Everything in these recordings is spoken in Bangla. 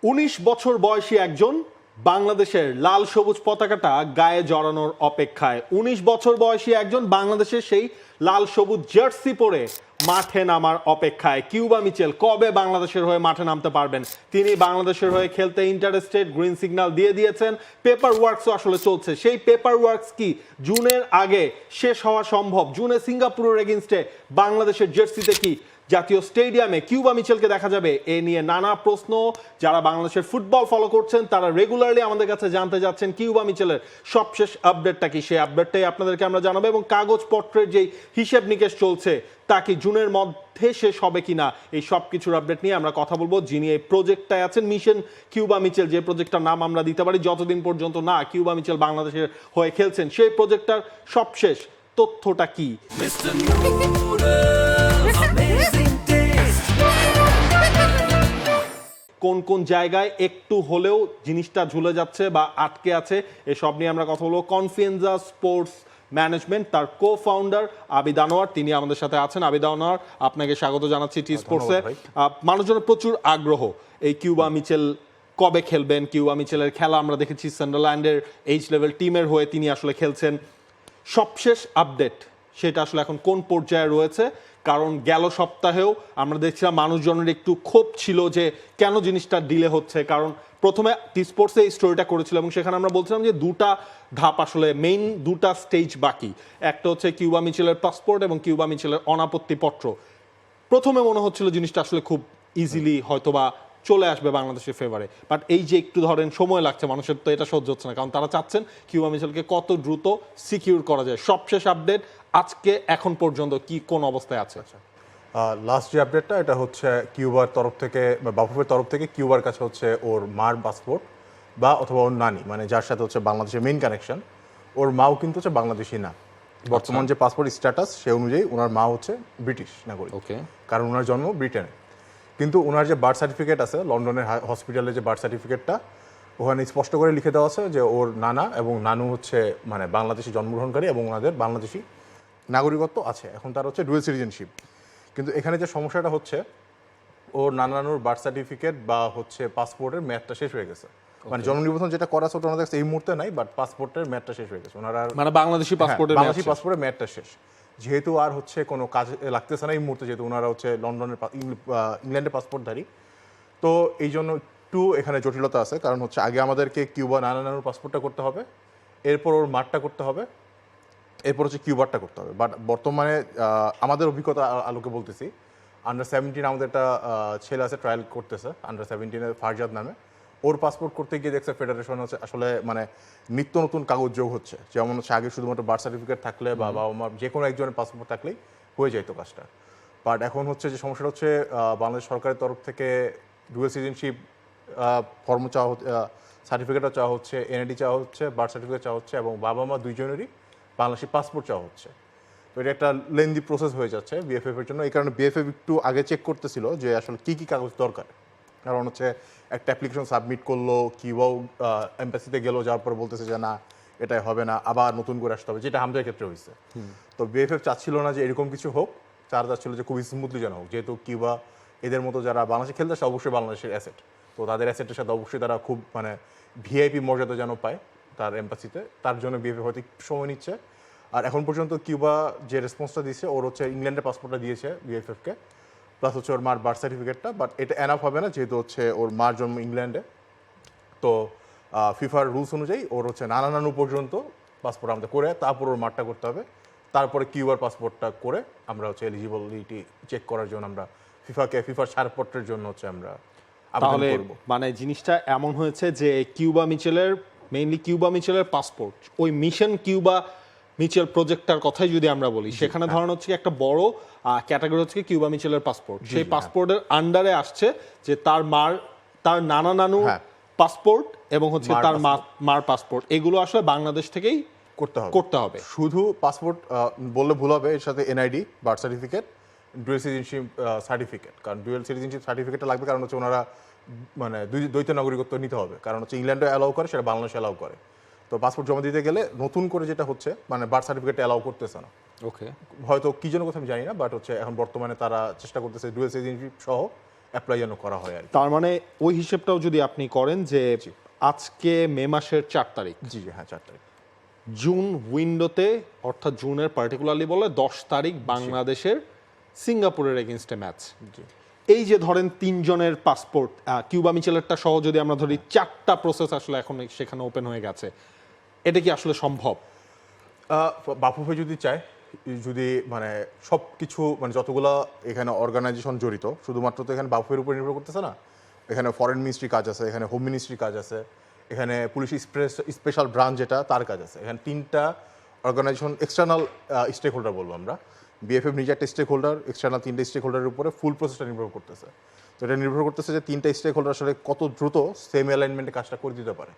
১৯ বছর বয়সী একজন বাংলাদেশের লাল সবুজ পতাকাটা গায়ে জড়ানোর অপেক্ষায়। ১৯ বছর বয়সী একজন বাংলাদেশের সেই লাল সবুজ জার্সি পরে মাঠে নামার অপেক্ষায়। কিউবা মিচেল কবে বাংলাদেশের হয়ে মাঠে নামতে পারবেন? তিনি বাংলাদেশের হয়ে খেলতে ইন্টারেস্টেড, গ্রিন সিগন্যাল দিয়ে দিয়েছেন। পেপার ওয়ার্কসও আসলে চলছে। সেই পেপার ওয়ার্কস কি জুনের আগে শেষ হওয়া সম্ভব? জুনে সিঙ্গাপুরের এগেইনস্টে বাংলাদেশের জার্সিতে কি জাতীয় স্টেডিয়ামে কিউবা মিচেলকে দেখা যাবে? এ নিয়ে নানা প্রশ্ন। যারা বাংলাদেশের ফুটবল ফলো করছেন তারা রেগুলারলি আমাদের কাছে জানতে যাচ্ছেন কিউবা মিচেলের সবশেষ আপডেটটা কি। সেই আপডেটটাই আপনাদেরকে আমরা জানাবো, এবং কাগজপত্রের যেই হিসেব নিকেশ চলছে তা কি জুনের মধ্যে শেষ হবে কিনা, এই সব কিছুর আপডেট নিয়ে আমরা কথা বলবো। যিনি এই প্রজেক্টটায় আছেন, মিশন কিউবা মিচেল, যে প্রজেক্টটার নাম আমরা দিতে পারি যতদিন পর্যন্ত না কিউবা মিচেল বাংলাদেশের হয়ে খেলছেন, সেই প্রজেক্টটার সবশেষ তথ্যটা কি। কোন কোন জায়গায় একটু হলেও জিনিসটা ঝুলে যাচ্ছে বা আটকে আছে, এসব নিয়ে আমরা কথা বলবো। কনফিয়েন্সা স্পোর্টস ম্যানেজমেন্ট, তার কো ফাউন্ডার আবিদ আনোয়ার, তিনি আমাদের সাথে আছেন। আবিদ আনোয়ার, আপনাকে স্বাগত জানাচ্ছি টি স্পোর্টসে। মানুষজনের প্রচুর আগ্রহ এই কিউবা মিচেল কবে খেলবেন। কিউবা মিচেলের খেলা আমরা দেখেছি সান্ডারল্যান্ডের এইচ লেভেল টিমের হয়ে তিনি আসলে খেলছেন। সবশেষ আপডেট সেটা আসলে এখন কোন পর্যায়ে রয়েছে? কারণ গেল সপ্তাহেও আমরা দেখছিলাম মানুষজনের একটু ক্ষোভ ছিল যে কেন জিনিসটা ডিলে হচ্ছে। কারণ প্রথমে টি স্পোর্টসে এই স্টোরিটা করেছিল এবং সেখানে আমরা বলছিলাম যে দুটা ধাপ, আসলে মেইন দুটা স্টেজ বাকি। একটা হচ্ছে কিউবা মিচেলের পাসপোর্ট এবং কিউবা মিচেলের অনাপত্তিপত্র। প্রথমে মনে হচ্ছিল জিনিসটা আসলে খুব ইজিলি হয়তোবা চলে আসবে বাংলাদেশের ফেভারে, বাট এই যে একটু ধরেন সময় লাগছে, মানুষের তো এটা সহ্য হচ্ছে না, কারণ তারা চাচ্ছেন কিউবা মিচেলকে কত দ্রুত সিকিউর করা যায়। সবশেষ আপডেট আজকে এখন পর্যন্ত কি কোন অবস্থায় আছে? লাস্ট যে আপডেটটা, এটা হচ্ছে কিউবার তরফ থেকে বা বাফুফের তরফ থেকে কিউবার কাছে হচ্ছে ওর মার পাসপোর্ট বা অথবা ওর নানি, মানে যার সাথে হচ্ছে বাংলাদেশের মেইন কানেকশন, ওর মাও কিন্তু হচ্ছে বাংলাদেশি না। বর্তমান যে পাসপোর্ট স্ট্যাটাস সে অনুযায়ী ওনার মা হচ্ছে ব্রিটিশ নাগরিক, ওকে, কারণ ওনার জন্ম ব্রিটেনে। কিন্তু ওনার যে বার্থ সার্টিফিকেট আছে, লন্ডনের হসপিটালে যে বার্থ সার্টিফিকেটটা, ওখানে স্পষ্ট করে লিখে দেওয়া আছে যে ওর নানা এবং নানু হচ্ছে মানে বাংলাদেশি জন্মগ্রহণকারী এবং ওনাদের বাংলাদেশি নাগরিকত্ব আছে। এখন তার হচ্ছে ডুয়েল সিটিজেনশিপ। কিন্তু এখানে যে সমস্যাটা হচ্ছে, ওর নানানুর বার্থ সার্টিফিকেট বা হচ্ছে পাসপোর্টের মেয়াদটা শেষ হয়ে গেছে। মানে জন্ম নিবন্ধন যেটা করা আছে ওটা ওনাদের কাছে এই মুহূর্তে নাই, বাট পাসপোর্টের মেয়াদটা শেষ হয়ে গেছে। ওনারা মানে বাংলাদেশি পাসপোর্টের বাংলাদেশি পাসপোর্টের মেয়াদটা শেষ, যেহেতু আর হচ্ছে কোনো কাজ লাগতেছে না এই মুহূর্তে, যেহেতু ওনারা হচ্ছে লন্ডনের ইংল্যান্ডের পাসপোর্টধারী। তো এই জন্য একটু এখানে জটিলতা আছে, কারণ হচ্ছে আগে আমাদেরকে কিউবা নানানুর পাসপোর্টটা করতে হবে, এরপর ওর মারটা করতে হবে, এরপর হচ্ছে কিউবারটা করতে হবে। বাট বর্তমানে আমাদের অভিজ্ঞতা আলোকে বলতেছি, আন্ডার-17 আমাদের একটা ছেলে আছে, ট্রায়াল করতেছে আন্ডার-17-এর ফারজাদ নামে। ওর পাসপোর্ট করতে গিয়ে দেখছে ফেডারেশন হচ্ছে আসলে মানে নিত্য নতুন কাগজ যোগ হচ্ছে। যেমন হচ্ছে আগে শুধুমাত্র বার্থ সার্টিফিকেট থাকলে বা বাবা মার যে কোনো একজনের পাসপোর্ট থাকলেই হয়ে যাইতো কাজটা। বাট এখন হচ্ছে যে সমস্যাটা হচ্ছে, বাংলাদেশ সরকারের তরফ থেকে ডুয়েল সিটিজেনশিপ ফর্ম চাওয়া, সার্টিফিকেটও চাওয়া হচ্ছে, এনআইডি চাওয়া হচ্ছে, বার্থ সার্টিফিকেট চাওয়া হচ্ছে, এবং বাবা মা দুইজনেরই বাংলাদেশি পাসপোর্ট চাওয়া হচ্ছে। তো এটা একটা লেন্দি প্রসেস হয়ে যাচ্ছে বিএফএফ এর জন্য। এই কারণে বিএফএফ একটু আগে চেক করতেছিল যে আসলে কী কী কাগজ দরকার। কারণ হচ্ছে একটা অ্যাপ্লিকেশন সাবমিট করলো, কিউবাও এম্বাসিতে গেলো, যাওয়ার পর বলতেছে যে না এটাই হবে না, আবার নতুন করে আসতে হবে, যেটা আমাদের ক্ষেত্রে হয়েছে। তো বিএফএফ চাচ্ছিল না যে এরকম কিছু হোক, তারা চাচ্ছিল যে খুবই স্মুথলি যেন হোক, যেহেতু কিউবা এদের মতো যারা বাংলাদেশে খেলতে আসে অবশ্যই বাংলাদেশের অ্যাসেট, তো তাদের অ্যাসেটের সাথে অবশ্যই তারা খুব মানে ভিআইপি মর্যাদা যেন পায় তার এম্বাসিতে। তার জন্য বিএফএফ হয়তো একটু সময় নিচ্ছে। আর এখন পর্যন্ত কিউবা যে রেসপন্সটা দিয়েছে, ওর হচ্ছে ইংল্যান্ডের পাসপোর্টটা দিয়েছে বিএফএফকে, প্লাস হচ্ছে ওর মার বার্থ সার্টিফিকেটটা। বাট এটা এনাফ হবে না, যেহেতু হচ্ছে ওর মার জন্ম ইংল্যান্ডে। তো ফিফার রুলস অনুযায়ী ওর হচ্ছে নানু পর্যন্ত পাসপোর্ট আমাদের করে তারপর ওর মারটা করতে হবে। তারপরে কিউবার পাসপোর্টটা করে আমরা হচ্ছে এলিজিবিলিটি চেক করার জন্য আমরা ফিফার ছাড়পত্রের জন্য হচ্ছে আমরা তাহলে মানে জিনিসটা এমন হয়েছে যে কিউবা মিচেলের, মেইনলি কিউবা মিচেলের পাসপোর্ট, ওই মিশন কিউবা মিচেল প্রজেক্টটার কথাই যদি আমরা বলি, সেখানে ধরেন হচ্ছে একটা বড় ক্যাটাগরি হচ্ছে কিউবা মিচেলের পাসপোর্ট। সেই পাসপোর্টের আন্ডারে আসছে যে তার নানা নানু পাসপোর্ট এবং হচ্ছে তার মার পাসপোর্ট, এগুলো আসলে বাংলাদেশ থেকেই করতে হবে। শুধু পাসপোর্ট বললে ভুল হবে, এর সাথে NID, birth certificate, dual citizenship certificate. কারণ ডুয়েল সিটিজেনশিপ সার্টিফিকেটটা লাগবে, কারণ হচ্ছে ওনারা মানে দ্বৈত নাগরিকত্ব নিতে হবে, কারণ হচ্ছে ইংল্যান্ডে অ্যালাউ করে, সেটা বাংলাদেশে অ্যালাউ করে। তো পাসপোর্ট জমা দিতে গেলে নতুন করে যেটা হচ্ছে মানে বার্থ সার্টিফিকেট অ্যালাউ করতেছে না। ওকে, হয়তো কি জন্য কথা আমি জানি না, বাট হচ্ছে এখন বর্তমানে তারা চেষ্টা করতেছে ডুয়েল সিটিজেনশিপ সহ অ্যাপ্লাই যেন করা হয় আর কি। তার মানে ওই হিসেবটাও যদি আপনি করেন যে আজকে মে মাসের 4 তারিখ, জি জি হ্যাঁ 4 তারিখ। জুন উইন্ডোতে অর্থাৎ জুনের পার্টিকুলারলি বলে 10 তারিখ বাংলাদেশের সিঙ্গাপুরের এগেনস্টে ম্যাচ। জি এই যে ধরেন 3 জনের পাসপোর্ট, কিউবা মিচেলেরটা সহ যদি আমরা ধরি 4টা প্রসেস আসলে এখন সেখানে ওপেন হয়ে গেছে, এটা কি আসলে সম্ভব? বাফুফে যদি চায়, যদি মানে সব কিছু মানে যতগুলা এখানে অর্গানাইজেশন জড়িত, শুধুমাত্র তো এখানে বাফুফের উপর নির্ভর করতেছে না, এখানে ফরেন মিনিস্ট্রি কাজ আছে, এখানে হোম মিনিস্ট্রি কাজ আছে, এখানে পুলিশ স্পেশাল ব্রাঞ্চ যেটা তার কাজ আছে, এখানে 3টা অর্গানাইজেশন এক্সটার্নাল স্টেক হোল্ডার বলবো আমরা। বিএফএফ নিজে একটা স্টেক হোল্ডার, এক্সটার্নাল 3টে স্টেক হোল্ডারের উপরে ফুল প্রসেসটা নির্ভর করতেছে। তো এটা নির্ভর করতেছে যে 3টা স্টেক হোল্ডার আসলে কত দ্রুত সেম অ্যালাইনমেন্টে কাজটা করে দিতে পারে।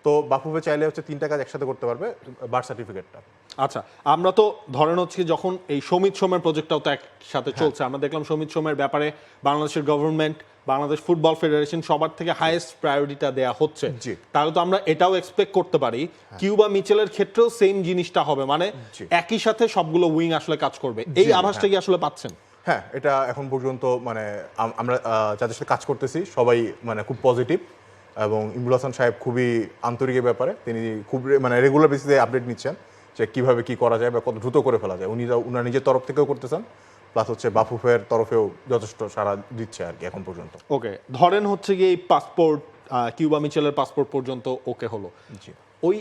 তো বাফুফে চাইলে হচ্ছে 3টা কাজ একসাথে করতে পারবে, বার্থ সার্টিফিকেটটা। আচ্ছা, আমরা তো ধরেন হচ্ছে যখন এই সমিত সোমের প্রজেক্টটাও তো একসাথে চলছে, আমরা দেখলাম সমিত সোমের ব্যাপারে বাংলাদেশের গভর্নমেন্ট, বাংলাদেশ ফুটবল ফেডারেশন সবার থেকে হাইয়েস্ট প্রায়োরিটিটা দেয়া হচ্ছে। জি। তাহলে তো আমরা এটাও এক্সপেক্ট করতে পারি কিউবা মিচেলের ক্ষেত্রেও সেম জিনিসটা হবে, মানে জি। একই সাথে সবগুলো উইং আসলে কাজ করবে। এই জি, আভাসটা কি আসলে পাচ্ছেন? হ্যাঁ, এটা এখন পর্যন্ত মানে আমরা যাদের সাথে কাজ করতেছি সবাই মানে খুব পজিটিভ, এবং ইমরুল হাসান সাহেব খুবই আন্তরিক এ ব্যাপারে। তিনি খুব মানে রেগুলার বেসিসে আপডেট নিচ্ছেন যে কিভাবে কি করা যায় বা কত দ্রুত করে ফেলা যায়। উনার নিজের তরফ থেকেও করতেছেন, প্লাস হচ্ছে বাফুফের তরফেও যথেষ্ট সাড়া দিচ্ছে আর কি এখন পর্যন্ত। ওকে, ধরেন হচ্ছে গিয়ে এই পাসপোর্ট, কিউবা মিচেলের পাসপোর্ট পর্যন্ত ওকে হলো, জি। ওই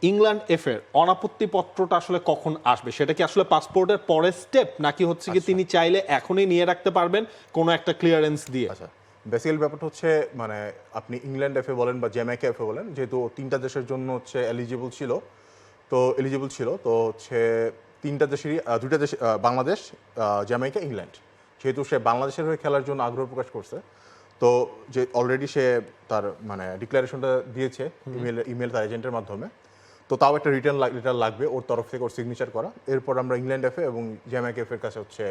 ইংল্যান্ড এফ এর অনাপত্তি পত্রটা আসলে কখন আসবে? সেটা কি আসলে পাসপোর্টের পরের স্টেপ, নাকি হচ্ছে কি তিনি চাইলে এখনই নিয়ে রাখতে পারবেন কোনো একটা ক্লিয়ারেন্স দিয়ে? আচ্ছা, বেসিক্যাল ব্যাপারটা হচ্ছে মানে আপনি ইংল্যান্ড এফএ বলেন বা জ্যামাইকা এফএ বলেন, যেহেতু 3টা দেশের জন্য হচ্ছে এলিজিবল ছিল, তো হচ্ছে 3টা দেশেরই 2টা দেশ, বাংলাদেশ, জ্যামাইকা, ইংল্যান্ড, যেহেতু সে বাংলাদেশের হয়ে খেলার জন্য আগ্রহ প্রকাশ করছে, তো যে অলরেডি সে তার মানে ডিক্লারেশনটা দিয়েছে ইমেল তার এজেন্টের মাধ্যমে, তো তাও একটা রিটার্ন লেটার লাগবে ওর তরফ থেকে, ওর সিগনেচার করা। এরপর আমরা ইংল্যান্ড এফএ এবং জ্যামাইকা এফের কাছে হচ্ছে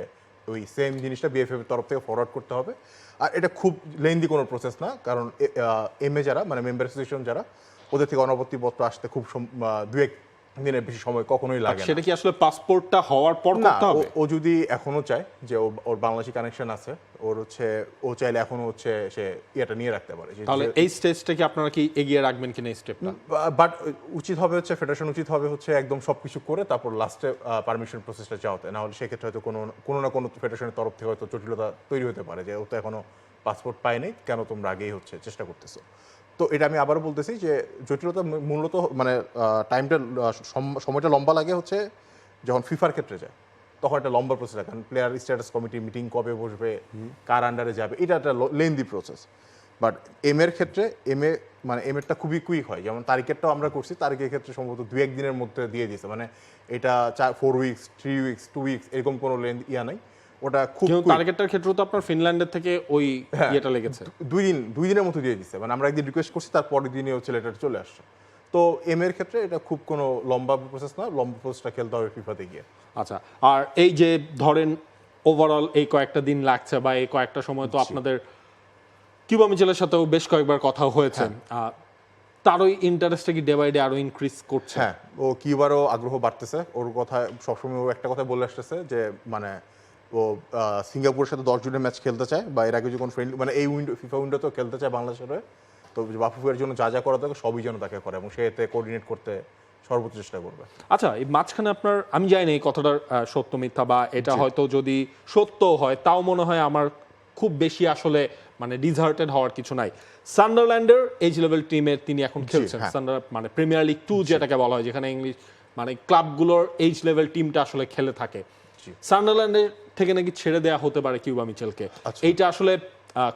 ওই সেম জিনিসটা বিএফএফ এর তরফ থেকে ফরওয়ার্ড করতে হবে। আর এটা খুব লেন্দি কোনো প্রসেস না, কারণ এমএ যারা মানে মেম্বার অ্যাসোসিয়েশন যারা, ওদের থেকে অনাপত্তিপত্র আসতে খুব 2-1 দিনের বেশি সময় কখনোই লাগে না। সেটা কি আসলে পাসপোর্টটা হওয়ার পর না, করতে হবে? ও যদি এখনো চায় যে ওর বাংলাদেশি কানেকশন আছে, ওর হচ্ছে ও চাইলে এখনো হচ্ছে সে ইয়েটা নিয়ে রাখতে পারে। তাহলে এই স্টেজটা কি আপনারা কি এগিয়ে রাখবেন কিনা এই স্টেপটা? বাট উচিত হবে হচ্ছে ফেডারেশন উচিত হবে হচ্ছে একদম সবকিছু করে তারপর লাস্টে পারমিশন প্রসেসটা চাওয়াতে, না হলে সেক্ষেত্রে হয়তো কোনো না কোনো ফেডারেশনের তরফ থেকে হয়তো জটিলতা তৈরি হতে পারে যে ও তো এখনো পাসপোর্ট পায়নি, কেন তোমরা আগেই হচ্ছে চেষ্টা করতেছো। তো এটা আমি আবারও বলতেছি যে জটিলতা মূলত মানে টাইমটা সময়টা লম্বা লাগে হচ্ছে যখন ফিফার ক্ষেত্রে যায়, তখন একটা লম্বা প্রসেস লাগে, কারণ প্লেয়ার স্ট্যাটাস কমিটি মিটিং কবে বসবে, কার আন্ডারে যাবে, এটা একটা লেন্দি প্রসেস। বাট এম এর ক্ষেত্রে এমএরটা খুবই কুইক হয়, যেমন তারিখেরটাও আমরা করছি, তারিখের ক্ষেত্রে সম্ভবত 2-1 দিনের মধ্যে দিয়ে দিয়েছে, মানে এটা 4 উইকস, 3 উইকস, 2 উইকস এরকম কোনো লেন্থ নাই, ওটা খুব টার্গেটের ক্ষেত্রে তো আপনার ফিনল্যান্ডের থেকে ওই ইয়েটা লেগেছে 2 দিনের মধ্যে দিয়ে দিচ্ছে, মানে আমরা একদিন রিকোয়েস্ট করছি, তার পরের দিনই হচ্ছে লেটার চলে আসছে। তো এম এর ক্ষেত্রে এটা খুব কোনো লম্বা প্রসেস না, লম্বা প্রসেসটা খেলতে হবে ফিফাতে গিয়ে। আচ্ছা, আর এই যে ধরেন ওভারঅল এই কয়েকটা দিন লাগছে বা এই কয়েকটা সময় তো আপনাদের কিউবা মিচেলের সাথেও বেশ কয়েকবার কথা হয়েছে, তার ওই ইন্টারেস্টটা কি ডে বাই ডে আরো ইনক্রিজ করছে? হ্যাঁ, ও কিউবারও আগ্রহ বাড়তেছে, ওর কথা সবসময় ও একটা কথা বলে আসতেছে যে মানে ও সিঙ্গাপুরের সাথে 10 জনের ম্যাচ খেলতে চায়, বা এর আগে যখন ফ্রেন্ডলি মানে এই ফিফা উইন্ডোতেও খেলতে চায় বাংলাদেশের হয়ে। তো বাফুফের জন্য যা যা করা থাকে সবই যেন তাকে করে, এবং সে এতে কোঅর্ডিনেট করতে সর্বোচ্চ চেষ্টা করবে। আচ্ছা, এই মাঝখানে আপনার, আমি জানি না এই কথাটার সত্য মিথ্যা, বা এটা হয়তো যদি সত্য হয় তাও মনে হয় আমার খুব বেশি আসলে মানে ডিজার্টেড হওয়ার কিছু নাই। সান্ডারল্যান্ডের এজ লেভেল টিমের তিনি এখন খেলছেন, মানে প্রিমিয়ার লিগ 2 যেটাকে বলা হয়, যেখানে ইংলিশ মানে ক্লাবগুলোর এজ লেভেল টিমটা আসলে খেলে থাকে। সান্ডারল্যান্ডের থেকে নাকি ছেড়ে দেওয়া হতে পারে কিউবা মিচেলকে। এইটা আসলে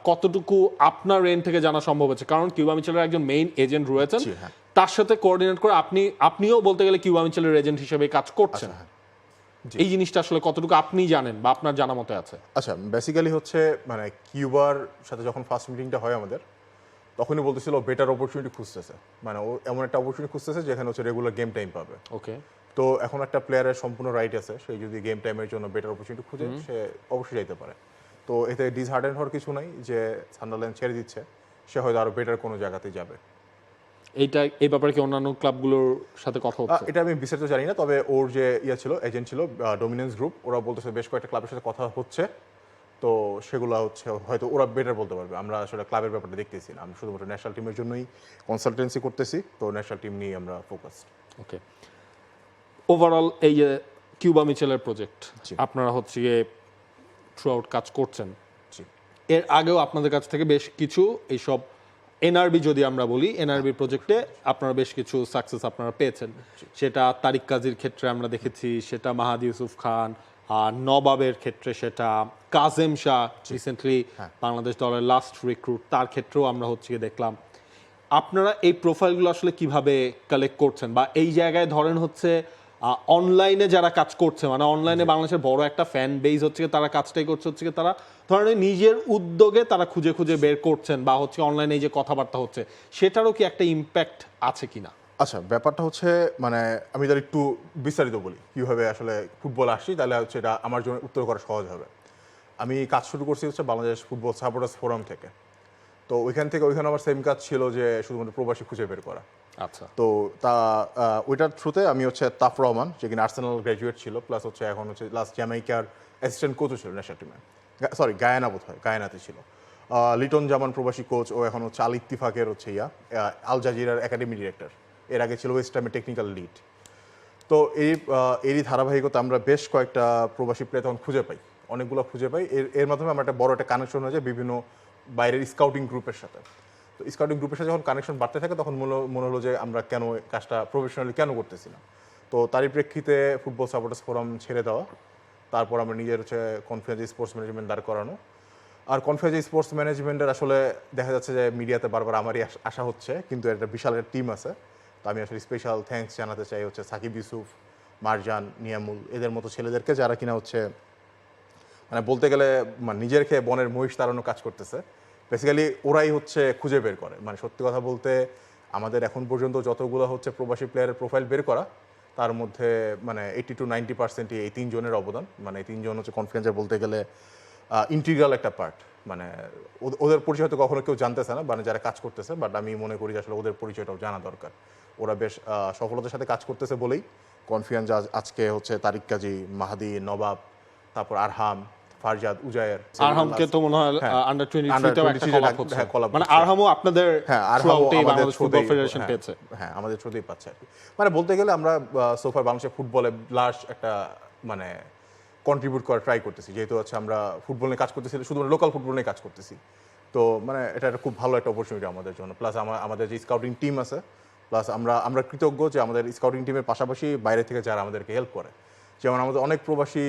কতটুকু আপনার এন্ড থেকে জানা সম্ভব হচ্ছে? কারণ কিউবা মিচেলের একজন মেইন এজেন্ট রয়েছেন, তার সাথে কোঅর্ডিনেট করে আপনিও বলতে গেলে কিউবা মিচেলের এজেন্ট হিসেবে কাজ করছেন। এই জিনিসটা আসলে কতটুকু আপনি জানেন বা আপনার জানা মতে আছে? আচ্ছা, বেসিক্যালি হচ্ছে মানে কিউবার সাথে যখন ফার্স্ট মিটিংটা হয় আমাদের, তখনই বলতেছিল বেটার অপরচুনিটি খুঁজতেছে, মানে ও এমন একটা অপরচুনিটি খুঁজতেছে যেখানে হচ্ছে রেগুলার গেম টাইম পাবে। ওকে, তো এখন একটা প্লেয়ারের সম্পূর্ণ রাইট আছে, সে যদি গেম টাইমের জন্য বেটার অপরচুনিটি খুঁজে সে অবশ্যই যাইতে পারে। তো এতে ডিসহার্টেন হওয়ার কিছু নাই যে সান্ডারল্যান্ড ছেড়ে দিচ্ছে, সে হয়তো আরো বেটার কোনো জায়গাতে যাবে। এই ব্যাপারে কি অন্যান্য ক্লাবগুলোর সাথে কথা হচ্ছে? এটা আমি বিস্তারিত জানি না, তবে ওর যে ছিল এজেন্ট ছিল ডোমিনেন্স গ্রুপ, ওরা বলতেছে বেশ কয়েকটা ক্লাবের সাথে কথা হচ্ছে। তো সেগুলো হচ্ছে হয়তো ওরা বেটার বলতে পারবে, আমরা আসলে ক্লাবের ব্যাপারটা দেখতেছি না, আমরা শুধুমাত্র ন্যাশনাল টিমের জন্যই কনসালটেন্সি করতেছি, তো ন্যাশনাল টিম নিয়ে আমরা ফোকাস। ওকে, ওভারঅল এই যে কিউবা মিচেলের প্রজেক্ট জি। আপনারা হচ্ছে গিয়ে থ্রু আউট কাজ করছেন, জি এর আগেও আপনাদের কাছ থেকে বেশ কিছু এইসব এনআরবি যদি আমরা বলি এনআরবি প্রজেক্টে আপনারা বেশ কিছু সাকসেস আপনারা পেয়েছেন, সেটা তারিক কাজীর ক্ষেত্রে আমরা দেখেছি, সেটা মাহাদি ইউসুফ খান, আর নবাবের ক্ষেত্রে সেটা কাজেম শাহ রিসেন্টলি বাংলাদেশ দলের লাস্ট রিক্রুট, তার ক্ষেত্রেও আমরা হচ্ছে গিয়ে দেখলাম। আপনারা এই প্রোফাইলগুলো আসলে কিভাবে কালেক্ট করছেন, বা এই জায়গায় ধরেন হচ্ছে অনলাইনে যারা কাজ করছে, মানে অনলাইনে বাংলাদেশের বড় একটা ফ্যান বেজ হচ্ছে গিয়ে তারা কাজটাই করছে হচ্ছে গিয়ে তারা ধরেন নিজের উদ্যোগে তারা খুঁজে খুঁজে বের করছেন, বা হচ্ছে অনলাইনে এই যে কথাবার্তা হচ্ছে সেটারও কি একটা ইম্প্যাক্ট আছে কিনা? আচ্ছা, ব্যাপারটা হচ্ছে মানে আমি যদি একটু বিস্তারিত বলি কীভাবে আসলে ফুটবল আসছি, তাহলে হচ্ছে এটা আমার জন্য উত্তর করা সহজ হবে। আমি কাজ শুরু করছি হচ্ছে বাংলাদেশ ফুটবল সাপোর্টার্স ফোরাম থেকে। তো ওইখানে আমার সেম কাজ ছিল যে শুধুমাত্র প্রবাসী খুঁজে বের করা। আচ্ছা, তো তা ওইটার থ্রুতে আমি হচ্ছে তাফ রহমান, যে কিনা আর্সেনাল গ্র্যাজুয়েট ছিল, প্লাস হচ্ছে এখন হচ্ছে লাস্ট জ্যামাইকার অ্যাসিস্ট্যান্ট কোচও ছিল ন্যাশনাল টিমে, সরি গায়ানা বোধ হয়, গায়ানাতে ছিল। লিটন জামান প্রবাসী কোচ, ও এখন হচ্ছে আল ইত্তিফাকের হচ্ছে আল জাজিরার একাডেমি ডিরেক্টর, এর আগে ছিল ওয়েস্ট হামের টেকনিক্যাল লিড। তো এরই ধারাবাহিকতা আমরা বেশ কয়েকটা প্রবাসী প্লেয়ার তখন খুঁজে পাই, অনেকগুলো খুঁজে পাই। এর মাধ্যমে আমরা একটা বড় একটা কানেকশন হয়ে যায় বিভিন্ন বাইরের স্কাউটিং গ্রুপের সাথে। তো স্কাউটিং গ্রুপের সাথে যখন কানেকশন বাড়তে থাকে তখন মনে হলো যে আমরা কেন কাজটা প্রফেশনালি কেন করতেছি না। তো তারই প্রেক্ষিতে ফুটবল সাপোর্টার্স ফোরাম ছেড়ে দেওয়া, তারপর আমরা নিজের হচ্ছে কনফিডেন্স স্পোর্টস ম্যানেজমেন্ট দাঁড় করানো। আর কনফিডেন্স স্পোর্টস ম্যানেজমেন্টের আসলে দেখা যাচ্ছে যে মিডিয়াতে বারবার আমারই আসা হচ্ছে, কিন্তু একটা বিশাল একটা টিম আছে। তো আমি আসলে স্পেশাল থ্যাঙ্কস জানাতে চাই হচ্ছে সাকিব ইউসুফ, মারজান, নিয়ামুল, এদের মতো ছেলেদেরকে, যারা কিনা হচ্ছে মানে বলতে গেলে মানে নিজের খেয়ে বনের মহিষ তাড়ানো কাজ করতেছে। বেসিক্যালি ওরাই হচ্ছে খুঁজে বের করে, মানে সত্যি কথা বলতে আমাদের এখন পর্যন্ত যতগুলো হচ্ছে প্রবাসী প্লেয়ারের প্রোফাইল বের করা, তার মধ্যে মানে 80 to 90% এই তিনজনের অবদান। মানে এই তিনজন হচ্ছে কনফিডেন্সের বলতে গেলে ইন্টিগ্রাল একটা পার্ট। মানে ওদের পরিচয় তো কখনো কেউ জানতেছে না, মানে যারা কাজ করতেছে, বাট আমি মনে করি যে আসলে ওদের পরিচয়টাও জানা দরকার। ওরা বেশ সফলতার সাথে কাজ করতেছে বলেই কনফিডেন্স আজকে হচ্ছে তারিক কাজী, মাহাদি, নবাব, তারপর আরহাম, ফারজাদ, উজায়ের। আরহামকে তো মনে হয় আন্ডার 23 একটা কলাপ হচ্ছে, মানে আরহামও আপনাদের আরহামও বাংলাদেশ ফুটবল ফেডারেশন পেয়েছে। হ্যাঁ, আমাদের থ্রুতেই পাচ্ছে আর কি। মানে বলতে গেলে আমরা সোফার বাংলাদেশের ফুটবলে লাস্ট একটা মানে কন্ট্রিবিউট করার ট্রাই করতেছি, যেহেতু হচ্ছে আমরা ফুটবল নিয়ে কাজ করতেছি, শুধুমাত্র লোকাল ফুটবল নিয়ে কাজ করতেছি। তো মানে এটা একটা খুব ভালো একটা অপরচুনিটি আমাদের জন্য। প্লাস আমাদের যে স্কাউটিং টিম আছে, প্লাস আমরা কৃতজ্ঞ যে আমাদের স্কাউটিং টিমের পাশাপাশি বাইরে থেকে যারা আমাদেরকে হেল্প করে। যেমন আমাদের অনেক প্রবাসী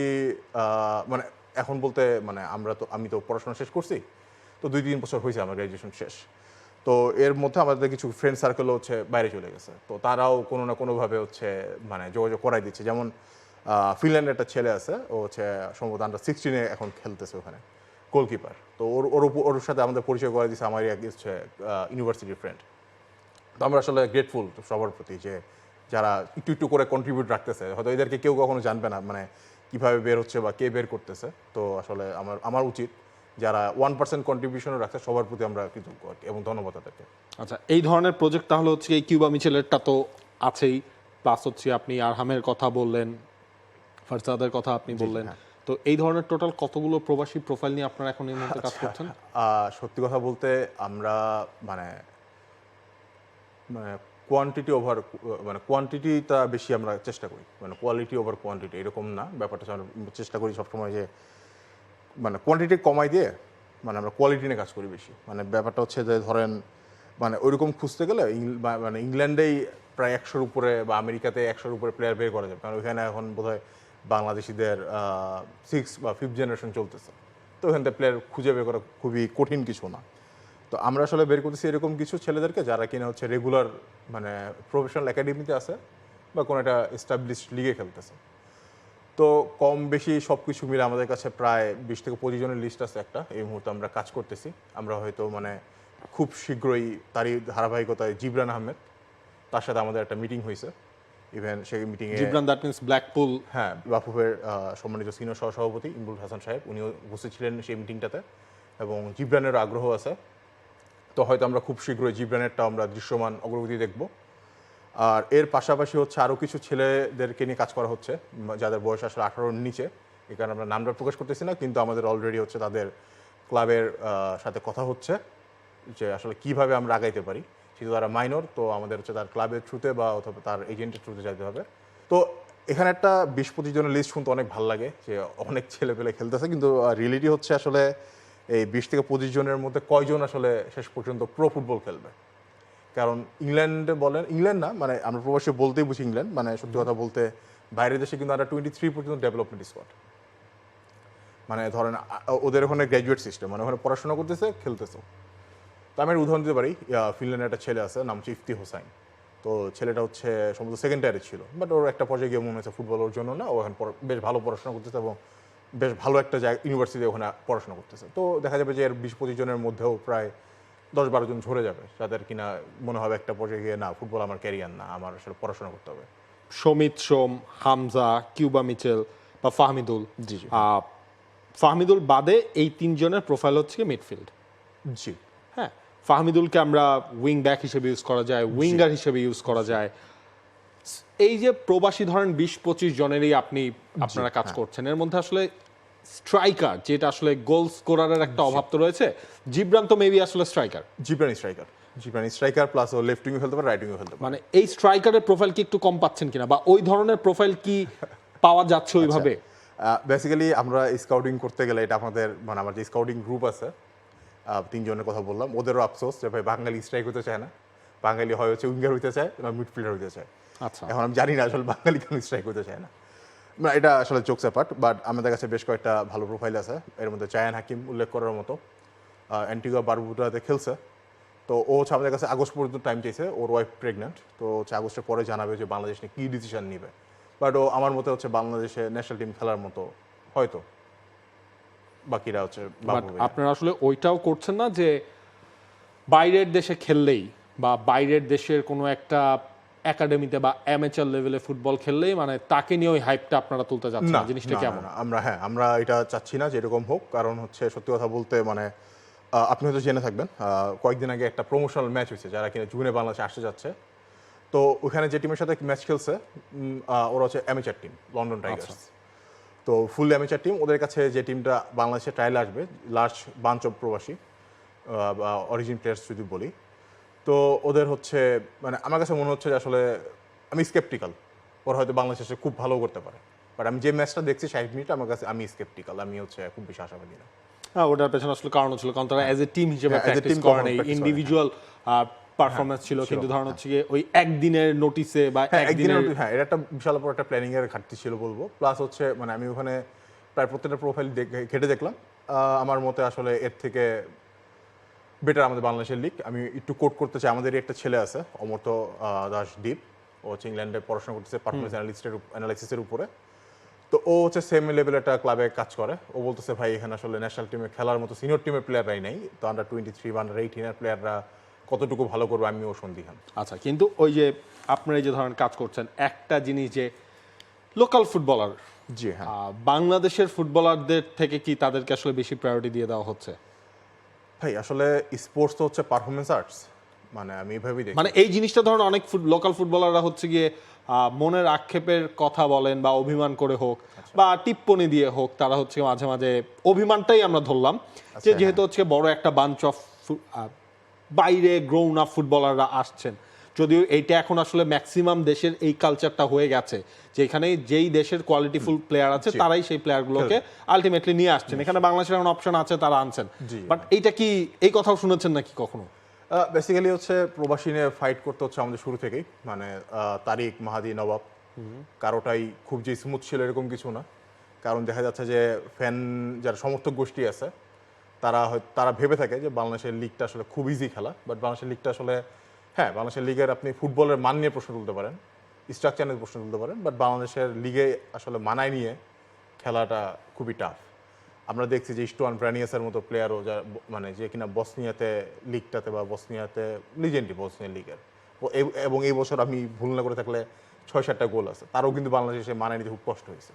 মানে এখন বলতে মানে আমি তো পড়াশোনা শেষ করছি, তো 2-3 বছর হয়েছে আমার গ্র্যাজুয়েশন শেষ। তো এর মধ্যে আমাদের কিছু ফ্রেন্ড সার্কেলও হচ্ছে বাইরে চলে গেছে, তো তারাও কোনো না কোনোভাবে হচ্ছে মানে যোগাযোগ করাই দিচ্ছে। যেমন ফিনল্যান্ডের একটা ছেলে আছে, ও হচ্ছে সম্ভবত আন্ডার 16-এ এখন খেলতেছে ওখানে, গোলকিপার। তো ওর সাথে আমাদের পরিচয় করে দিচ্ছে আমারই এক হচ্ছে ইউনিভার্সিটির ফ্রেন্ড। তো আমরা আসলে গ্রেটফুল সবার প্রতি যে যারা একটু একটু করে কন্ট্রিবিউট রাখতেছে, হয়তো এদেরকে কেউ কখনো জানবে না মানে কীভাবে বের হচ্ছে বা কে বের করতেছে। তো আসলে আমার উচিত যারা 1% কন্ট্রিবিউশনও রাখছে সবার প্রতি আমরা কৃতজ্ঞ আর কি, এবং ধন্যবাদ তাদেরকে। আচ্ছা, এই ধরনের প্রজেক্ট তাহলে হচ্ছে এই কিউবা মিচেলেরটা তো আছেই, প্লাস হচ্ছে আপনি আরহামের কথা বললেন, ফারজাদের কথা আপনি বললেন, তো এই ধরনের টোটাল কতগুলো প্রবাসী প্রোফাইল নিয়ে আপনারা এখন এই মুহূর্তে কাজ করছেন? সত্যি কথা বলতে আমরা মানে কোয়ান্টিটি ওভার মানে কোয়ান্টিটিটা বেশি আমরা চেষ্টা করি, মানে কোয়ালিটি ওভার কোয়ান্টিটি এরকম না ব্যাপারটা। আমরা চেষ্টা করি সবসময় যে মানে কোয়ান্টিটি কমাই দিয়ে মানে আমরা কোয়ালিটি নিয়ে কাজ করি বেশি। মানে ব্যাপারটা হচ্ছে যে ধরেন মানে ওইরকম খুঁজতে গেলে মানে ইংল্যান্ডেই প্রায় 100-র উপরে বা আমেরিকাতে 100-র উপরে প্লেয়ার বের করা যাবে, কারণ ওইখানে এখন বোধহয় বাংলাদেশিদের 6 বা 5th জেনারেশন চলতেছে। তো ওখান থেকে প্লেয়ার খুঁজে বের করা খুবই কঠিন কিছু না। তো আমরা আসলে বের করতেছি এরকম কিছু ছেলেদেরকে যারা কিনা হচ্ছে রেগুলার মানে প্রফেশনাল একাডেমিতে আছে বা কোনো একটা এস্টাবলিশড লিগে খেলতেছে। তো কম বেশি সব কিছু মিলে আমাদের কাছে প্রায় 20 থেকে 25 জনের লিস্ট আছে একটা, এই মুহূর্তে আমরা কাজ করতেছি। আমরা হয়তো মানে খুব শীঘ্রই তারই ধারাবাহিকতায় জিবরান আহমেদ, তার সাথে আমাদের একটা মিটিং হয়েছে। ইভেন সেই মিটিংয়ে জিবরান, দ্যাট মিন্স ব্ল্যাকপুল। হ্যাঁ, বাফুফের সম্মানিত সিনিয়র সহসভাপতি ইমরুল হাসান সাহেব, উনিও উপস্থিত ছিলেন সেই মিটিংটাতে, এবং জিবরানের আগ্রহ আছে। তো হয়তো আমরা খুব শীঘ্রই জিবরানেরটা আমরা দৃশ্যমান অগ্রগতি দেখব। আর এর পাশাপাশি হচ্ছে আরও কিছু ছেলেদেরকে নিয়ে কাজ করা হচ্ছে যাদের বয়স আসলে 18-র নিচে, এই কারণে আমরা নামটা প্রকাশ করতেছি না, কিন্তু আমাদের অলরেডি হচ্ছে তাদের ক্লাবের সাথে কথা হচ্ছে যে আসলে কিভাবে আমরা আগাইতে পারি। যেহেতু তারা মাইনর, তো আমাদের হচ্ছে তার ক্লাবের থ্রুতে বা অথবা তার এজেন্টের থ্রুতে যেতে হবে। তো এখানে একটা 20-25 জনের লিস্ট শুনতে অনেক ভালো লাগে যে অনেক ছেলে পেলে খেলতেছে, কিন্তু রিয়েলিটি হচ্ছে আসলে এই 20 থেকে 25 জনের মধ্যে কয়জন আসলে শেষ পর্যন্ত প্রো ফুটবল খেলবে। কারণ ইংল্যান্ডে বলেন, ইংল্যান্ড না মানে আমরা প্রবাসী বলতেই বুঝি ইংল্যান্ড, মানে সত্যি কথা বলতে বাইরের দেশে কিন্তু আন্ডার 23 পর্যন্ত ডেভেলপমেন্ট স্কোয়াড, মানে ধরেন ওদের ওখানে গ্র্যাজুয়েট সিস্টেম, মানে ওখানে পড়াশোনা করতেছে খেলতেছে। তো আমি একটা উদাহরণ দিতে পারি, ফিনল্যান্ডের একটা ছেলে আছে, নাম হচ্ছে ইফতি হোসাইন। তো ছেলেটা হচ্ছে সম্ভবত সেকেন্ড ইয়ারে ছিল, বাট ওর একটা পর্যায়ে গিয়ে মনে হয়েছে ফুটবল ওর জন্য না, ও এখন বেশ ভালো পড়াশোনা করতেছে এবং বেশ ভালো একটা জায়গা ইউনিভার্সিটি ওখানে পড়াশোনা করতেছে। তো দেখা যাবে যে এর 20-25 জনের মধ্যেও প্রায় 10-12 জন ঝরে যাবে, যাদের কিনা মনে হবে একটা পর্যায়ে গিয়ে না ফুটবল আমার ক্যারিয়ার না, আমার আসলে পড়াশোনা করতে হবে। সমিত সোম, হামজা, কিউবা মিচেল বা ফাহমিদুল। জি জি ফাহমিদুল বাদে এই তিনজনের প্রোফাইল হচ্ছে মিডফিল্ড। জি হ্যাঁ, ফাহমিদুলকে আমরা উইং ব্যাক হিসেবে ইউজ করা যায়, উইঙ্গার হিসেবে ইউজ করা যায়। এই যে প্রবাসী ধরেন 20-25 জনেরই আপনারা কাজ করছেন, এর মধ্যে আসলে স্ট্রাইকার যেটা আসলে গোল স্কোরারের একটা অভাব তো রয়েছে। জিবরান তো মেবি আসলে স্ট্রাইকার, জিব্রানি স্ট্রাইকার প্লাস ও লেফট উইংয়ে খেলতে পারে, রাইট উইংয়ে খেলতে পারে। মানে এই স্ট্রাইকারের প্রোফাইল কি একটু কম পাচ্ছেন কিনা, বা ওই ধরনের প্রোফাইল কি পাওয়া যাচ্ছে ওইভাবে? বেসিক্যালি আমরা স্কাউটিং করতে গেলে এটা আমাদের মানে আমার যে স্কাউটিং গ্রুপ আছে, 3 জনের কথা বললাম, ওদেরও আফসোস যে ভাই বাঙালি স্ট্রাইক হতে চায় না, বাঙালি হয় হচ্ছে উইঙ্গার হইতে চায় না মিডফিল্ডার হইতে চায়। আচ্ছা, এখন আমি জানি না আসলে বাঙালি কেন স্ট্রাইক হতে চায় না, মানে এটা আসলে জোকস অ্যাপার্ট, বাট আমাদের কাছে বেশ কয়েকটা ভালো প্রোফাইল আছে। এর মধ্যে জায়ান হাকিম উল্লেখ করার মতো, অ্যান্টিগুয়া বারবুডাতে খেলছে। তো ও হচ্ছে আমাদের কাছে আগস্ট পর্যন্ত টাইম চাইছে, ওর ওয়াইফ প্রেগনেন্ট, তো হচ্ছে আগস্টের পরে জানাবে যে বাংলাদেশ নিয়ে কী ডিসিশন নিবে। বাট ও আমার মতে হচ্ছে বাংলাদেশে ন্যাশনাল টিম খেলার মতো হয়তো, বাকিরা হচ্ছে আপনারা আসলে ওইটাও করছেন না যে বাইরের দেশে খেললেই বা বাইরের দেশের কোনো একটা একাডেমিতে বা অ্যামেচার লেভেলে ফুটবল খেললেই মানে তাকে নিয়ে ওই হাইপটা আপনারা তুলতে যাচ্ছেন না, জিনিসটা কেমন? আমরা এটা চাচ্ছি না যে এরকম হোক, কারণ হচ্ছে সত্যি কথা বলতে মানে আপনি হয়তো জেনে থাকবেন কয়েকদিন আগে একটা প্রমোশনাল ম্যাচ হয়েছে যারা কিনা জুনে বাংলাদেশে আসতে যাচ্ছে। তো ওখানে যে টিমের সাথে ম্যাচ খেলছে ওরা হচ্ছে অ্যামেচার টিম, লন্ডন টাইগার্স। তো ফুল অ্যামেচার টিম, ওদের কাছে যে টিমটা বাংলাদেশে ট্রায়ালে আসবে, লার্জ বাঞ্চ অফ প্রবাসী বা অরিজিন প্লেয়ার্স যদি বলি, তো ওদের হচ্ছে মানে আমার কাছে মনে হচ্ছে যে আসলে আমি স্কেপটিক্যাল, ওরা হয়তো বাংলাদেশে খুব ভালো করতে পারে, বাট আমি যে ম্যাচটা দেখছি 60 মিনিট আমার কাছে আমি স্কেপটিক্যাল, আমি হচ্ছে খুব বেশি আশাবাদী না। হ্যাঁ, ওটার পেছনে আসলে কারণ ছিল কারণ তারা অ্যাজ এ টিম হিসেবে as a প্র্যাকটিস team করেন, practice করে, ইন্ডিভিজুয়াল পারফরম্যান্স ছিল, কিন্তু ধরেন হচ্ছে গিয়ে ওই একদিনের নোটিসে বা একদিনের হ্যাঁ এটা একটা বিশাল বড় একটা প্ল্যানিং এর ঘাটতি ছিল বলবো। প্লাস হচ্ছে মানে আমি ওখানে প্রায় প্রত্যেকটা প্রোফাইল ঘেটে দেখলাম, আমার মতে আসলে এর থেকে বেটার আমাদের বাংলাদেশের লিগ। আমি একটু কোট করতে চাই, আমাদেরই একটা ছেলে আছে অমর্ত্য দাস দীপ, ও হচ্ছে ইংল্যান্ডে পড়াশোনা করতেছে পারফরমেন্স অ্যানালাইসিসের উপরে। তো ও হচ্ছে সেম লেভেলে একটা ক্লাবে কাজ করে। ও বলতেছে ভাই এখানে আসলে ন্যাশনাল টিমে খেলার মতো সিনিয়র টিমের প্লেয়াররাই নেই, তো আন্ডার 23 বা আন্ডার 18 এর প্লেয়াররা কতটুকু ভালো করবে আমিও সন্দিহান। আচ্ছা, কিন্তু ওই যে আপনারা এই যে ধরেন কাজ করছেন, একটা জিনিস যে লোকাল ফুটবলার, জি হ্যাঁ, বাংলাদেশের ফুটবলারদের থেকে কি তাদেরকে আসলে বেশি প্রায়োরিটি দিয়ে দেওয়া হচ্ছে? ভাই আসলে স্পোর্টস তো হচ্ছে পারফরমেন্স আর্টস, মানে আমি এইভাবেই দেখি। মানে এই জিনিসটা ধরেন অনেক লোকাল ফুটবলাররা হচ্ছে গিয়ে মনের আক্ষেপের কথা বলেন বা অভিমান করে হোক বা টিপ্পনি দিয়ে হোক, তারা হচ্ছে মাঝে মাঝে অভিমানটাই আমরা ধরলাম যে যেহেতু হচ্ছে বড় একটা বাঞ্চ অফ বাইরে গ্রোন আপ ফুটবলাররা আসছেন, যদিও এইটা এখন আসলে ম্যাক্সিমাম দেশের এই কালচারটা হয়ে গেছে যে এখানে যেই দেশের কোয়ালিটিফুল প্লেয়ার আছে তারাই সেই প্লেয়ারগুলোকে আলটিমেটলি নিয়ে আসছেন। এখানে বাংলাদেশের এখন অপশন আছে, তারা আনছেন। বাট এইটা কি এই কথাও শুনেছেন নাকি কখনো? বেসিক্যালি হচ্ছে প্রবাসী নিয়ে ফাইট করতে হচ্ছে আমাদের শুরু থেকেই, মানে তারিক, মাহাদি, নবাব কারোটাই খুব যে স্মুথ ছিল এরকম কিছু না। কারণ দেখা যাচ্ছে যে ফ্যান যারা সমর্থক গোষ্ঠী আছে তারা ভেবে থাকে যে বাংলাদেশের লিগটা আসলে খুব ইজি খেলা, বাট বাংলাদেশের লিগটা আসলে হ্যাঁ বাংলাদেশের লিগের আপনি ফুটবলের মান নিয়ে প্রশ্ন তুলতে পারেন, স্ট্রাকচার নিয়ে প্রশ্ন তুলতে পারেন, বাট বাংলাদেশের লিগে আসলে মানায় নিয়ে খেলাটা খুবই টাফ। আমরা দেখছি যে ইস্টুয়ান ব্রানিয়াসের মতো প্লেয়ারও যা মানে যে কিনা বসনিয়াতে লিগটাতে বা বসনিয়াতে লিজেন্ডই বসনিয়া লিগের, এবং এই বছর আমি ভুল না করে থাকলে 6-7টা গোল আছে, তারও কিন্তু বাংলাদেশে মানায় নিতে খুব কষ্ট হয়েছে।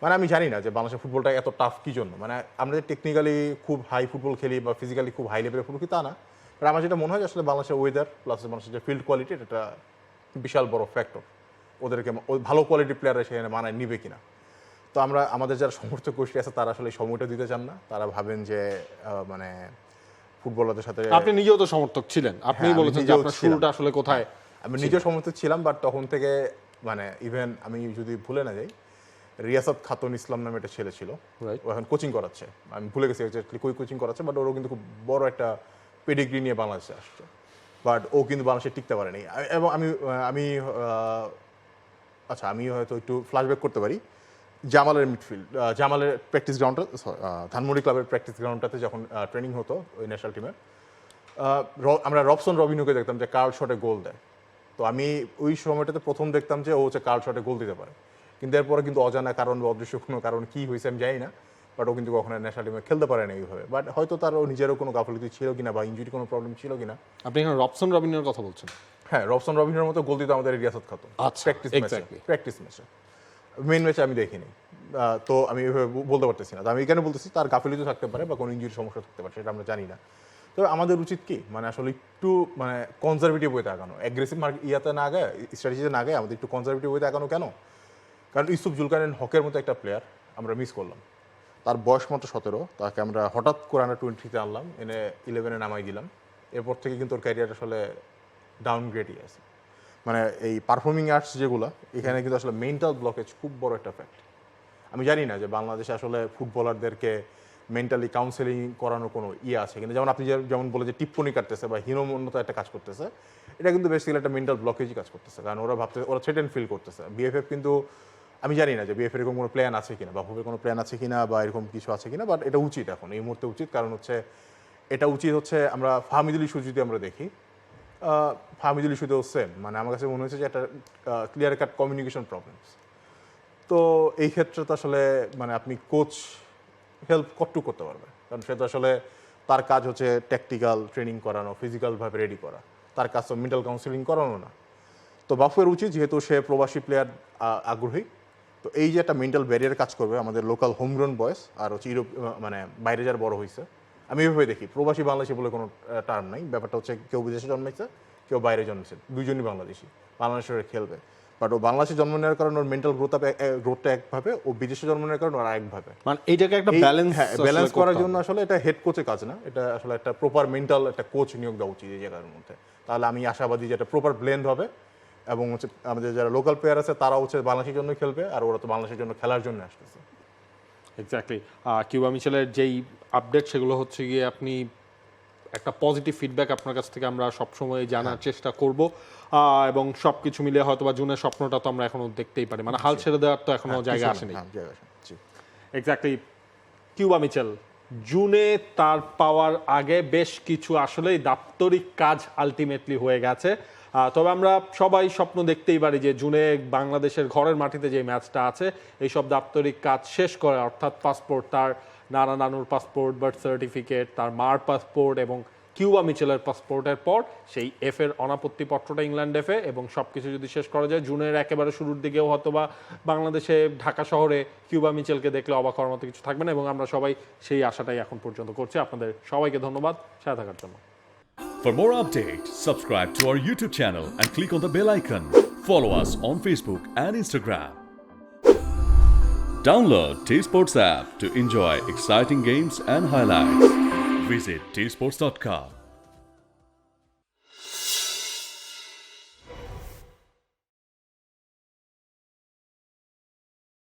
মানে আমি জানি না যে বাংলাদেশের ফুটবলটা এত টাফ কী জন্য, মানে আমরা যে টেকনিক্যালি খুব হাই ফুটবল খেলি বা ফিজিক্যালি খুব হাই লেভেলের ফুটবল তা না, বাট আমার যেটা মনে হয় যে আসলে বাংলাদেশের ওয়েদার প্লাস বাংলাদেশের যে ফিল্ড কোয়ালিটি এটা বিশাল বড় ফ্যাক্টর, ওদেরকে ভালো কোয়ালিটির প্লেয়াররা সেখানে মানায় নিবে কিনা। তো আমাদের যারা সমর্থক গোষ্ঠী আছে তারা আসলে এই সময়টা দিতে চান না, তারা ভাবেন যে মানে ফুটবলারদের সাথে। আপনি নিজেও তো সমর্থক ছিলেন, আপনি হ্যাঁ, বলেছেন যে আপনার শুরুটা আসলে কোথায়? আমি নিজেও সমর্থক ছিলাম, বাট তখন থেকে মানে ইভেন আমি যদি ভুলে না যাই, রিয়াসাত খাতুন ইসলাম নামে একটা ছেলে ছিল, Right. ও এখন কোচিং করাচ্ছে, আমি ভুলে গেছি এক্স্যাক্টলি কই কোচিং করাচ্ছে, বাট ওরও কিন্তু খুব বড় একটা পেডিগ্রি নিয়ে বাংলাদেশে আসছে, বাট ও কিন্তু বাংলাদেশে টিকতে পারেনি। এবং আমি আচ্ছা আমি হয়তো একটু ফ্ল্যাশব্যাক করতে পারি। জামালের মিডফিল্ড, জামালের প্র্যাকটিস গ্রাউন্ডটা, ধানমন্ডি ক্লাবের প্র্যাকটিস গ্রাউন্ডটাতে যখন ট্রেনিং হতো ওই ন্যাশনাল টিমের, আমরা রবসন রবিনোকে দেখতাম যে কার্ল শটে গোল দেয়। তো আমি ওই সময়টাতে প্রথম দেখতাম যে ও হচ্ছে কার্ল শটে গোল দিতে পারে, কিন্তু এরপরে কিন্তু অজানা কারণ বা অদৃশ্য কোনো কারণ কী হয়েছে আমি জানি না, বাট ও কিন্তু কখনো ন্যাশনাল টিমে খেলতে পারে না এইভাবে। বাট হয়তো তার নিজেরও কোনো গাফলতি ছিল কিনা বা ইনজুরি কোনো প্রবলেম ছিল কিনা। আপনি এখন রবসন রবিনের কথা বলছেন? হ্যাঁ, রবসন রবিনের মতো গোল দিত আমাদের রিয়াসাত খাতুন আচ্ছা, প্র্যাকটিস ম্যাচে। মেইন ম্যাচে আমি দেখিনি, তো আমি এভাবে বলতে পারতেছি না। তো আমি এখানে বলতেছি তার গাফিলতি থাকতে পারে বা কোনো ইনজুরির সমস্যা থাকতে পারে, সেটা আমরা জানি না। তো আমাদের উচিত কি মানে আসলে একটু মানে কনজারভেটিভ ওয়েতে আগানো, অ্যাগ্রেসিভ ইয়াতে না আগায়, স্ট্র্যাটেজিতে না আগায় আমাদের একটু কনজারভেটিভ ওয়েতে আগানো। কেন? কারণ ইউসুফ জুলকারনাইন হকের মতো একটা প্লেয়ার আমরা মিস করলাম। তার বয়স মাত্র 17, তাকে আমরা হঠাৎ করে আনা 20-তে আনলাম, এনে 11-এ নামাই দিলাম। এরপর থেকে কিন্তু ওর ক্যারিয়ার আসলে ডাউনগ্রেডই আছে। মানে এই পারফর্মিং আর্টস যেগুলো, এখানে কিন্তু আসলে মেন্টাল ব্লকেজ খুব বড় একটা ফ্যাক্ট। আমি জানি না যে বাংলাদেশে আসলে ফুটবলারদেরকে মেন্টালি কাউন্সেলিং করানোর কোনো আছে কিন্তু, যেমন আপনি যেমন বলে যে টিপ্পনি কাটতেছে বা হীনমন্যতা একটা কাজ করতেছে, এটা কিন্তু বেসিক্যালি একটা মেন্টাল ব্লকেজই কাজ করতেছে। কারণ ওরা থ্রেটেন ফিল করতেছে। বিএফএফ কিন্তু, আমি জানি না যে বিএফএফ এরকম কোনো প্ল্যান আছে কিনা বা ফুবের কোনো প্ল্যান আছে কিনা বা এরকম কিছু আছে কিনা, বাট এটা উচিত এখন এই মুহূর্তে উচিত। কারণ হচ্ছে এটা উচিত হচ্ছে, আমরা ফাহমিদুল ইস্যু যদি আমরা দেখি, ফাহমিদুল ইস্যুতেও সেম, মানে আমার কাছে মনে হচ্ছে যে একটা ক্লিয়ার কাট কমিউনিকেশন প্রবলেমস। তো এই ক্ষেত্রে তো আসলে মানে আপনি কোচ হেল্প কতটুকু করতে পারবে, কারণ সে তো আসলে তার কাজ হচ্ছে ট্যাকটিক্যাল ট্রেনিং করানো, ফিজিক্যালভাবে রেডি করা, তার কাজ তো মেন্টাল কাউন্সিলিং করানো না। তো বাফুয়ের উচিত, যেহেতু সে প্রবাসী প্লেয়ার আগ্রহী, তো এই যে একটা মেন্টাল ব্যারিয়ার কাজ করবে আমাদের লোকাল হোমগ্রাউন বয়েস আর হচ্ছে ইউরোপ, মানে বাইরে যার বড় হয়েছে, আমি এভাবে দেখি প্রবাসী বাংলাদেশি বলে কোনো টার্ম নাই। ব্যাপারটা হচ্ছে কেউ বিদেশে জন্মাইছে, কেউ বাইরে জন্মেছে, দুজনই বাংলাদেশি, বাংলাদেশের খেলবে। বাট ও বাংলাদেশে জন্ম নেওয়ার কারণে ওর মেন্টাল গ্রোথটা একভাবে, ও বিদেশে জন্ম নেওয়ার কারণে ওর আরেকভাবে। মানে এইটাকে একটা ব্যালেন্স করার জন্য আসলে এটা হেড কোচের কাজ না, এটা আসলে একটা প্রপার মেন্টাল একটা কোচ নিয়োগ দেওয়া উচিত এই জায়গার মধ্যে। তাহলে আমি আশাবাদী যে একটা প্রপার ব্লেন্ড হবে, এবং হচ্ছে আমাদের যারা লোকাল প্লেয়ার আছে তারা হচ্ছে বাংলাদেশের জন্য খেলবে, আর ওরা তো বাংলাদেশের জন্য খেলার জন্য আসতেছে। এক্স্যাক্টলি। কিউবা মিচেলের যেই আপডেট, সেগুলো হচ্ছে গিয়ে আপনি একটা পজিটিভ ফিডব্যাক আপনার কাছ থেকে আমরা সবসময় জানার চেষ্টা করব, এবং সব কিছু মিলে হয়তো বা জুনের স্বপ্নটা তো আমরা এখনো দেখতেই পারি, মানে হাল ছেড়ে দেওয়ার তো এখনো জায়গা আসেনি। এক্স্যাক্টলি। কিউবা মিচেল জুনে তার পাওয়ার আগে বেশ কিছু আসলেই দাপ্তরিক কাজ আলটিমেটলি হয়ে গেছে। তবে আমরা সবাই স্বপ্ন দেখতেই পারি যে জুনে বাংলাদেশের ঘরের মাটিতে যে ম্যাচটা আছে, এইসব দাপ্তরিক কাজ শেষ করে, অর্থাৎ পাসপোর্ট, তার নানা নানুর পাসপোর্ট, বার্থ সার্টিফিকেট, তার মার পাসপোর্ট এবং কিউবা মিচেলের পাসপোর্টের পর সেই এফের অনাপত্তিপত্রটা ইংল্যান্ড এফে, এবং সব কিছু যদি শেষ করা যায় জুনের একেবারে শুরুর দিকেও হয়তোবা বাংলাদেশে ঢাকা শহরে কিউবা মিচেলকে দেখলে অবাক হওয়ার মতো কিছু থাকবে না, এবং আমরা সবাই সেই আশাটাই এখন পর্যন্ত করছি। আপনাদের সবাইকে ধন্যবাদ সাথে থাকার জন্য। For more updates, subscribe to our YouTube channel and click on the bell icon. Follow us on Facebook and Instagram. Download T-Sports app to enjoy exciting games and highlights. Visit tsports.com.